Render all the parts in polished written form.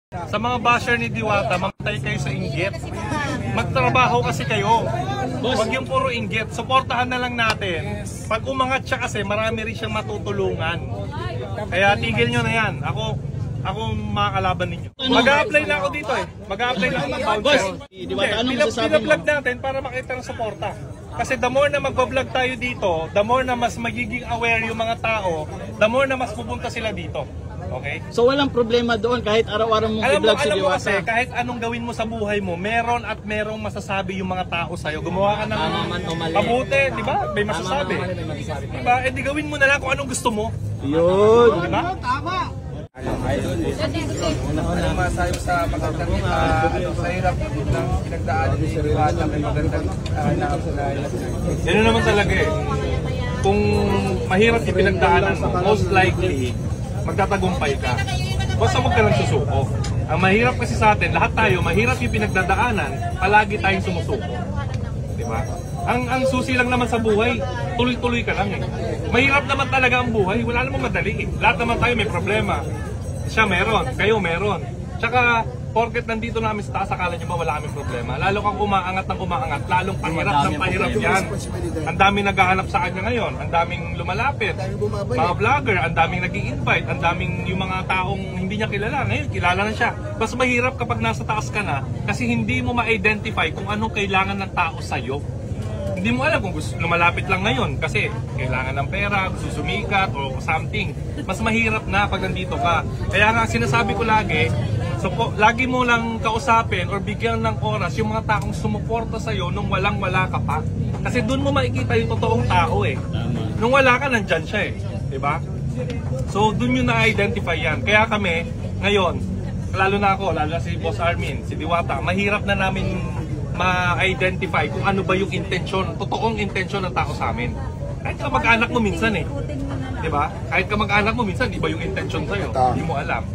Sa mga basher ni Diwata, mamatay kayo sa inggit. Magtrabaho kasi kayo. Huwag yung puro inggit. Suportahan na lang natin. Pag umangat siya kasi, marami rin siyang matutulungan. Kaya tigil nyo na yan. Ako makakalaban ninyo. Mag-a-apply na ako dito eh. Mag-a-apply na ako ng bouncer. Pinablog natin para makita ng suporta. Kasi the more na magbablog tayo dito, the more na mas magiging aware yung mga tao, the more na mas pupunta sila dito. Okay? So walang problema doon kahit araw-araw mong i-vlog si Diwata. Alam mo kasi, kahit anong gawin mo sa buhay mo, meron at merong masasabi yung mga tao sa'yo. Gumawa ka ng mabuti, di ba? May masasabi. Di ba? Eh di gawin mo na lang kung anong gusto mo. Yun. Di ba? Tama! Anong masasabi mo sa magandang sa hirap ng pinagdaanan ni Diwata, may magandang Yan naman talaga eh. Kung mahirap yung pinagdaanan mo, most likely, magtatagumpay ka. Basta huwag ka lang susuko. Ang mahirap kasi sa atin, lahat tayo, mahirap yung pinagdadaanan, palagi tayong sumusuko. Diba? Ang susi lang naman sa buhay, tuloy-tuloy ka lang eh. Mahirap naman talaga ang buhay, wala namang madali eh. Lahat naman tayo may problema. Siya meron, kayo meron. Tsaka, porket nandito namin sa taas, akala nyo ba wala kaming problema? Lalo kang umaangat ng umaangat, lalong pahirap ng pahirap yan. Ang daming naghahanap sa kanya ngayon, ang daming lumalapit, mga vlogger, ang daming nag-i-invite, ang daming yung mga taong hindi niya kilala. Ngayon, kilala na siya. Mas mahirap kapag nasa taas ka na, kasi hindi mo ma-identify kung anong kailangan ng tao sa'yo. Hindi mo alam kung gusto lumalapit lang ngayon kasi kailangan ng pera, gusto sumikat o something. Mas mahirap na pag nandito ka. Kaya nga sinasabi ko lagi, so lagi mo lang kausapin or bigyan ng oras yung mga taong sumuporta sa'yo nung walang-wala ka pa. Kasi doon mo makikita yung totoong tao eh. Nung wala ka, nandyan siya eh. Diba? So doon yung na-identify yan. Kaya kami, ngayon, lalo na ako, lalo na si Boss Armin, si Diwata, mahirap na namin ma-identify kung ano ba yung intensyon, totoong intensyon ng tao sa amin. Kahit ka mag-anak mo minsan eh. Diba? Kahit ka mag-anak mo minsan, iba yung intensyon sa'yo. Hindi mo alam.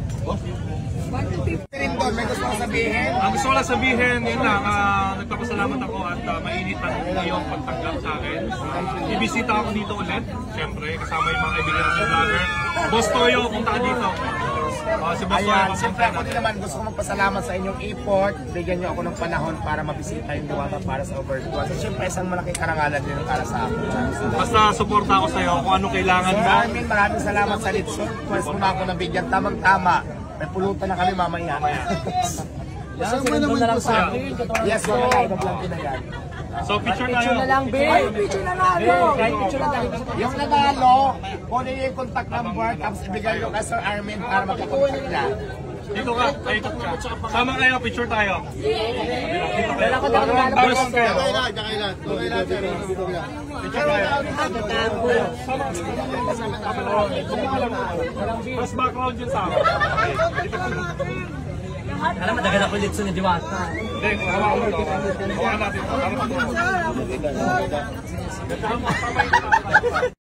May gusto ko sabihin? Ang gusto ko lang sabihin, yun lang, nagpapasalamat ako at mainit ang iyong pagtanggap sa akin. Ibisita ako dito ulit, syempre, kasama yung mga kaibigan ng vlogger. Boss Toyo, punta ka dito. Si Boss Toyo, siyempre ako din naman gusto ko magpasalamat sa inyong effort. Bigyan niyo ako ng panahon para mabisita yung Diwata para sa Overdue. So siyempre isang malaking karangalan din para sa akin. Basta suporta ako sa'yo kung anong kailangan mo. Armin, maraming salamat sa Litson. Pwes mo na ako nabigyan tamang-tama. May pulutan na kami mamaya. Kasama naman po sa akin. Yes, so vlog na yan. So picture tayo. Picture na lang, babe. Ay, picture na nalo. Picture na lang. Yung nanalo, kunin yung contact number, tapos ibigay yung kay Sir Armin para magkakontact na. Dito ka, ikot ka. Sama kayo, picture tayo. Dito kayo. Tapos kayo. Picture tayo. Mas background yun sa akin. Alam mo, dagan ako ulit sa ni Diwata. Hindi, hawakan mo ito. Hawakan natin ito.